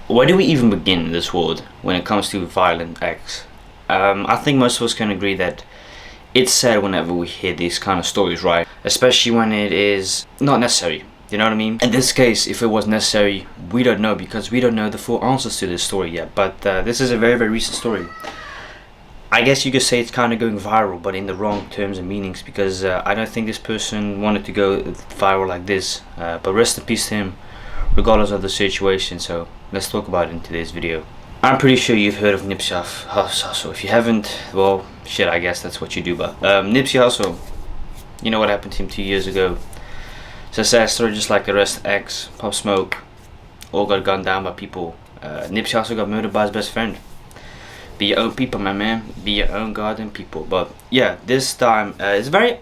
Where do we even begin in this world when it comes to violent acts? I think most of us can agree that it's sad whenever we hear these kind of stories, right? Especially when it is not necessary. You know what I mean? In this case, if it was necessary, we don't know because we don't know the full answers to this story yet. But this is a very, very recent story. I guess you could say it's kind of going viral, but in the wrong terms and meanings because I don't think this person wanted to go viral like this. But rest in peace to him, regardless of the situation. So let's talk about it in today's video. I'm pretty sure you've heard of Nipsey Hussle. If you haven't, well, shit, I guess that's what you do. But Nipsey Hussle, you know what happened to him 2 years ago. It's a sad story, just like the rest. X, Pop Smoke, all got gunned down by people. Nipsey Hussle got murdered by his best friend. Be your own people, my man. Be your own goddamn people. But yeah, this time it's very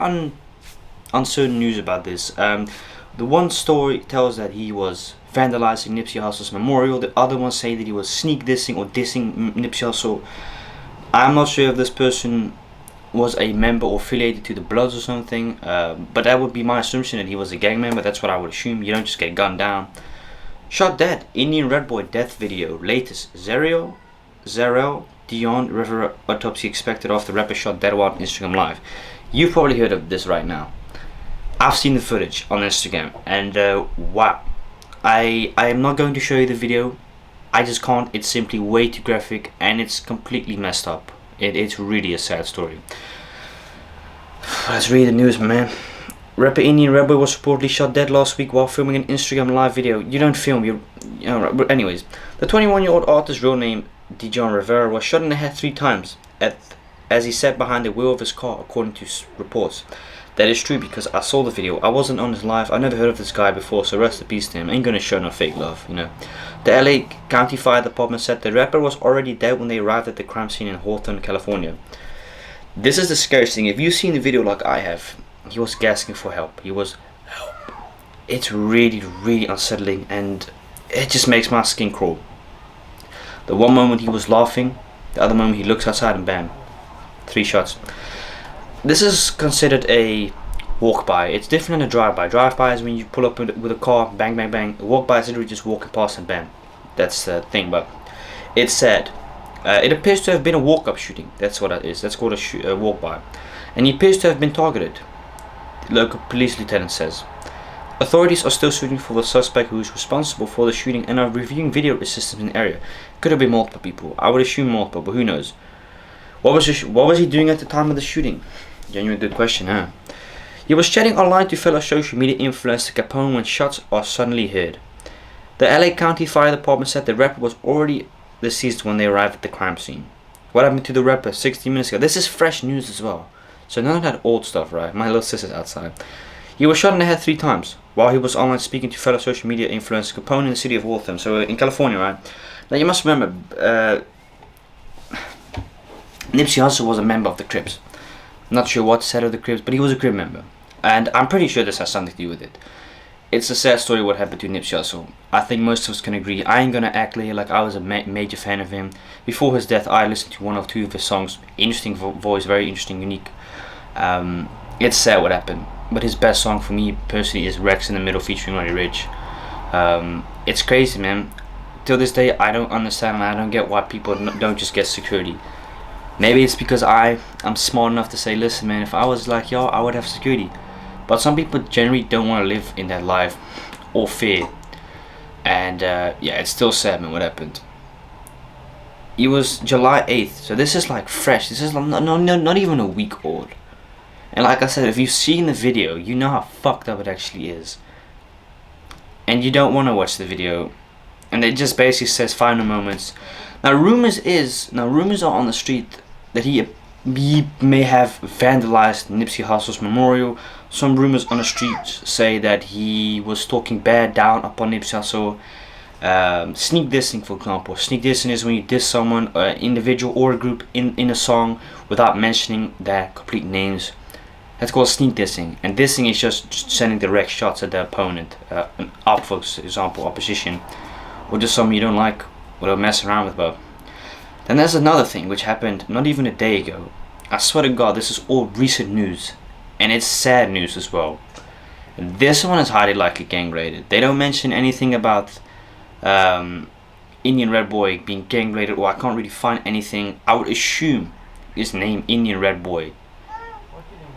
uncertain news about this. The one story tells that he was vandalizing Nipsey Hussle's memorial. The other one say that he was sneak dissing or dissing Nipsey Hussle. I'm not sure if this person was a member or affiliated to the Bloods or something, but that would be my assumption that he was a gang member. That's what I would assume. You don't just get gunned down. Shot dead. Indian Red Boy death video. Latest. Zarel Dion River autopsy expected after rapper shot dead while on Instagram live. You've probably heard of this right now. I've seen the footage on Instagram and wow. I am not going to show you the video. I just can't. It's simply way too graphic and it's completely messed up. It's really a sad story. Let's read the news, man. Rapper Indian Red Boy was reportedly shot dead last week while filming an Instagram live video. You don't film, you know. But anyways, the 21-year-old artist's real name, Dijon Rivera, was shot in the head 3 times as he sat behind the wheel of his car, according to reports. That is true because I saw the video. I wasn't on his live. I never heard of this guy before, so rest in peace to him. Ain't gonna show no fake love, you know. The LA County Fire Department said the rapper was already dead when they arrived at the crime scene in Hawthorne, California. This is the scariest thing. If you've seen the video like I have, he was gasping for help. He was help. It's really, really unsettling and it just makes my skin crawl. The one moment he was laughing, the other moment he looks outside and bam, 3 shots. This is considered a walk-by. It's different than a drive-by. Drive-by is when you pull up with a car, bang, bang, bang. A walk-by is literally just walking past and bam. That's the thing, but it's sad. It appears to have been a walk-up shooting. That's what it is. That's called a walk-by. And he appears to have been targeted, the local police lieutenant says. Authorities are still searching for the suspect who is responsible for the shooting and are reviewing video systems in the area. Could have been multiple people. I would assume multiple, but who knows? What was he doing at the time of the shooting? Genuine good question, huh? He was chatting online to fellow social media influencer Capone when shots are suddenly heard. The LA County Fire Department said the rapper was already deceased when they arrived at the crime scene. What happened to the rapper 60 minutes ago? This is fresh news as well. So none of that old stuff, right? My little sister's outside. He was shot in the head 3 times while he was online speaking to fellow social media influencer Capone in the city of Hawthorne. So in California, right? Now you must remember, Nipsey Hussle was a member of the Crips. Not sure what set of the Crips, but he was a Crip member. And I'm pretty sure this has something to do with it. It's a sad story what happened to Nipsey Hussle. I think most of us can agree. I ain't gonna act like I was a major fan of him. Before his death, I listened to 1 or 2 of his songs. Interesting voice, very interesting, unique. It's sad what happened. But his best song for me personally is Rex in the Middle featuring Roddy Ricch. It's crazy, man. Till this day, I don't understand and I don't get why people don't just get security. Maybe it's because I'm smart enough to say, listen man, if I was like y'all, I would have security. But some people generally don't want to live in that life or fear. And yeah, it's still sad, man, what happened. It was July 8th, so this is like fresh. This is not even a week old. And like I said, if you've seen the video, you know how fucked up it actually is. And you don't want to watch the video. And it just basically says final moments. Now rumors are on the street that he may have vandalized Nipsey Hussle's memorial. Some rumors on the streets say that he was talking bad down upon Nipsey Hussle. Sneak dissing, for example. Sneak dissing is when you diss someone, an individual or a group in a song without mentioning their complete names. That's called sneak dissing. And dissing is just sending direct shots at the opponent, for example, opposition, or just someone you don't like or don't mess around with, bro. Then there's another thing which happened not even a day ago. I swear to God, this is all recent news, and it's sad news as well. This one is highly likely gang related. They don't mention anything about Indian Red Boy being gang related, or I can't really find anything. I would assume his name, Indian Red Boy,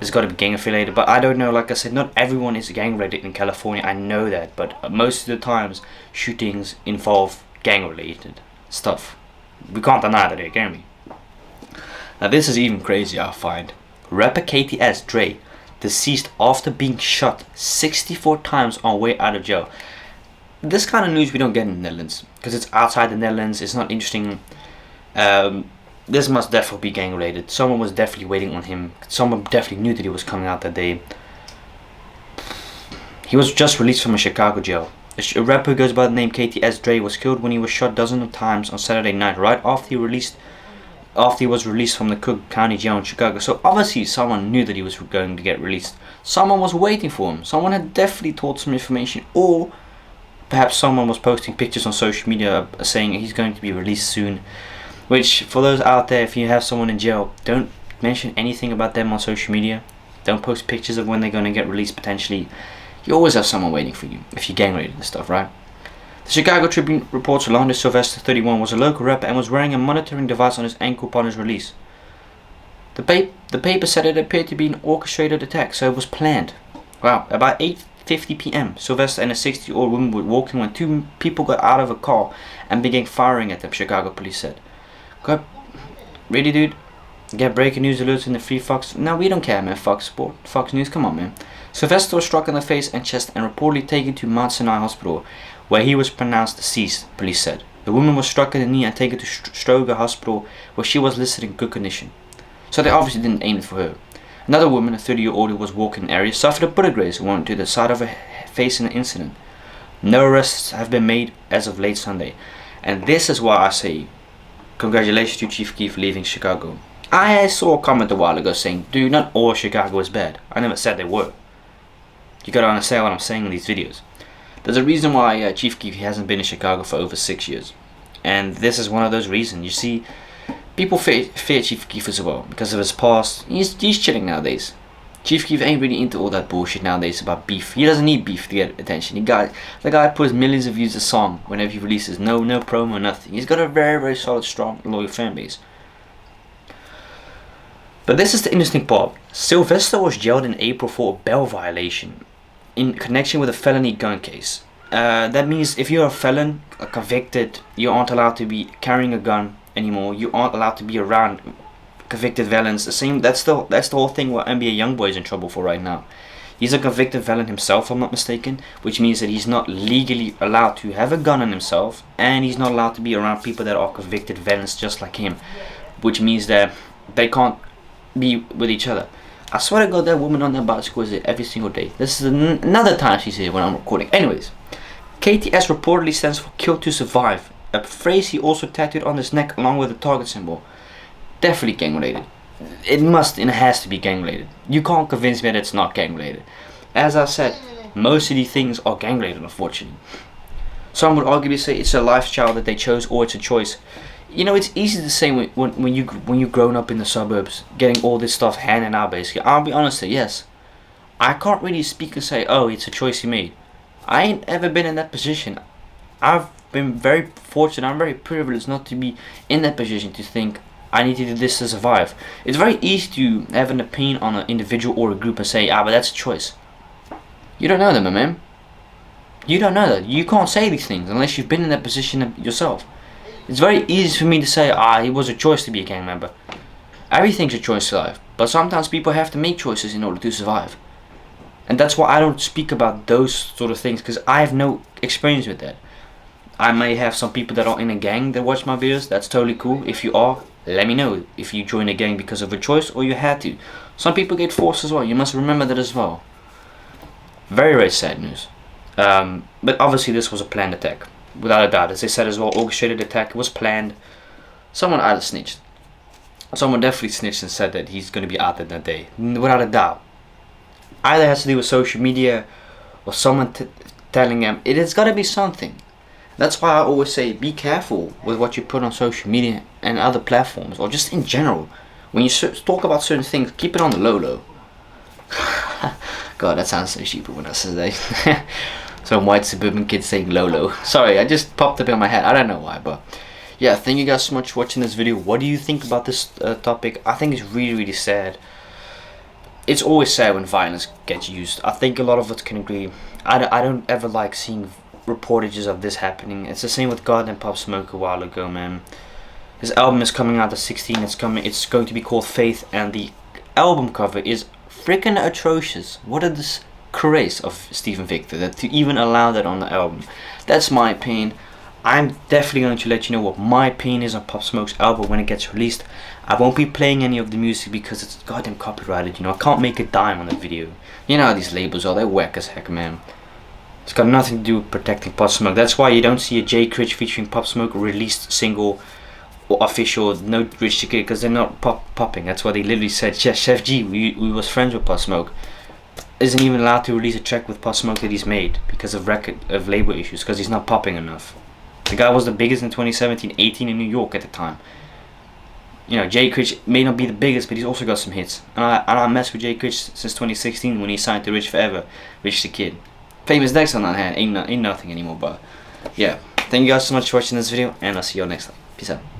has got to be gang affiliated, but I don't know. Like I said, not everyone is gang related in California, I know that, but most of the times shootings involve gang related stuff. We can't deny that here, can we? Now this is even crazier, I find. Rapper KTS Dre deceased after being shot 64 times on way out of jail. This kind of news we don't get in the Netherlands, because it's outside the Netherlands, it's not interesting. This must definitely be gang related. Someone was definitely waiting on him. Someone definitely knew that he was coming out that day. He was just released from a Chicago jail. A rapper who goes by the name KTS Dre was killed when he was shot dozens of times on Saturday night, right after he was released from the Cook County jail in Chicago. So obviously someone knew that he was going to get released. Someone was waiting for him. Someone had definitely told some information, or perhaps someone was posting pictures on social media saying he's going to be released soon. Which, for those out there, if you have someone in jail, don't mention anything about them on social media. Don't post pictures of when they're going to get released potentially. You always have someone waiting for you if you're gang related and stuff, right? The Chicago Tribune reports Rolando Sylvester, 31, was a local rapper and was wearing a monitoring device on his ankle upon his release. The paper said it appeared to be an orchestrated attack, so it was planned. Wow. About 8:50 p.m., Sylvester and a 60-year-old woman were walking when two people got out of a car and began firing at them, Chicago police said. God, really, dude? Get breaking news alerts in the free Fox? No, we don't care, man. Fox Sport, Fox News, come on, man. Sylvester was struck in the face and chest and reportedly taken to Mount Sinai Hospital, where he was pronounced deceased, police said. The woman was struck in the knee and taken to Stroger Hospital, where she was listed in good condition. So they obviously didn't aim it for her. Another woman, a 30-year-old who was walking in the area, suffered a bullet graze and went to the side of her face in the incident. No arrests have been made as of late Sunday. And this is why I say, congratulations to Chief Keef for leaving Chicago. I saw a comment a while ago saying, dude, not all Chicago is bad. I never said they were. You gotta understand what I'm saying in these videos. There's a reason why Chief Keef hasn't been in Chicago for over 6 years. And this is one of those reasons. You see, people fear Chief Keef as well because of his past. He's chilling nowadays. Chief Keef ain't really into all that bullshit nowadays about beef. He doesn't need beef to get attention. The guy puts millions of views a song whenever he releases. No promo, nothing. He's got a very, very solid, strong, loyal fan base. But this is the interesting part. Sylvester was jailed in April for a bail violation in connection with a felony gun case. That means if you're a felon, a convicted, you aren't allowed to be carrying a gun anymore. You aren't allowed to be around convicted felons. That's the whole thing what NBA Youngboy is in trouble for right now. He's a convicted felon himself, if I'm not mistaken, which means that he's not legally allowed to have a gun on himself, and he's not allowed to be around people that are convicted felons just like him, which means that they can't be with each other. I swear to God, that woman on that bicycle is here every single day. This is another time she's here when I'm recording. Anyways, KTS reportedly stands for Kill to Survive, a phrase he also tattooed on his neck along with the target symbol. Definitely gang related. It must and it has to be gang related. You can't convince me that it's not gang related. As I said, most of these things are gang related, unfortunately. Some would arguably say it's a lifestyle that they chose or it's a choice. You know, it's easy to say when you've grown up in the suburbs, getting all this stuff handed out basically. I'll be honest here, yes. I can't really speak and say, oh, it's a choice you made. I ain't ever been in that position. I've been very fortunate, I'm very privileged not to be in that position to think I need to do this to survive. It's very easy to have an opinion on an individual or a group and say, but that's a choice. You don't know that, my man. You don't know that. You can't say these things unless you've been in that position yourself. It's very easy for me to say, it was a choice to be a gang member. Everything's a choice to life, but sometimes people have to make choices in order to survive. And that's why I don't speak about those sort of things, because I have no experience with that. I may have some people that are in a gang that watch my videos. That's totally cool. If you are, let me know if you joined a gang because of a choice or you had to. Some people get forced as well. You must remember that as well. Very, very sad news. But obviously this was a planned attack. Without a doubt. As they said as well, orchestrated attack. It was planned. Someone either snitched. Someone definitely snitched and said that he's going to be out there that day. Without a doubt. Either has to do with social media or someone telling them. It has got to be something. That's why I always say be careful with what you put on social media and other platforms, or just in general. When you talk about certain things, keep it on the low. God, that sounds so stupid when I say that. Some white suburban kid saying Lolo. Sorry, I just popped up in my head. I don't know why, but yeah, thank you guys so much for watching this video. What do you think about this topic? I think it's really sad. It's always sad when violence gets used. I think a lot of us can agree. I don't ever like seeing reportages of this happening. It's the same with God and Pop Smoke a while ago, man. His album is coming out at 16. It's going to be called Faith, and the album cover is freaking atrocious. What a disgrace of Stephen Victor that to even allow that on the album. That's my opinion. I'm definitely going to let you know what my opinion is on Pop Smoke's album when it gets released. I won't be playing any of the music because it's goddamn copyrighted, you know. I can't make a dime on the video. You know how these labels are, they're whack as heck, man. It's got nothing to do with protecting Pop Smoke. That's why you don't see a J. Critch featuring Pop Smoke released single or official, no Rich the Kid, because they're not popping. That's why they literally said, yeah, Chef G, we was friends with Pop Smoke, isn't even allowed to release a track with Pop Smoke that he's made because of label issues, because he's not popping enough. The guy was the biggest in 2017, 18 in New York at the time. You know, J. Critch may not be the biggest, but he's also got some hits. And I messed with J. Critch since 2016 when he signed to Rich Forever, Rich the Kid. Famous Dex on that hand, ain't nothing anymore, but yeah. Thank you guys so much for watching this video, and I'll see you all next time. Peace out.